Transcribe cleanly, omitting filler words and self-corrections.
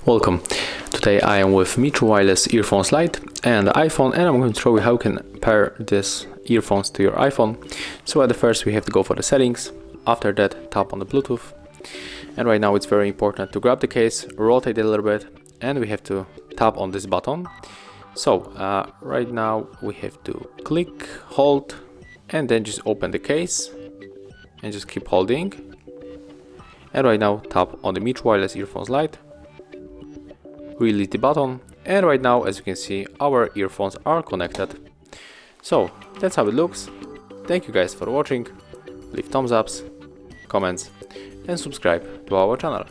Welcome. Today I am with Mitro Wireless Earphones Lite and iPhone, and I'm going to show you how you can pair these earphones to your iPhone. So at the first we have to go for the settings. After that, tap on the Bluetooth. And right now it's very important to grab the case, rotate it a little bit, and we have to tap on this button. So right now we have to click, hold, and then just open the case and just keep holding. And right now tap on the Mitro Wireless Earphones Lite. Release the button, and right now, as you can see, our earphones are connected. So that's how it looks. Thank you guys for watching. Leave thumbs ups, comments, and subscribe to our channel.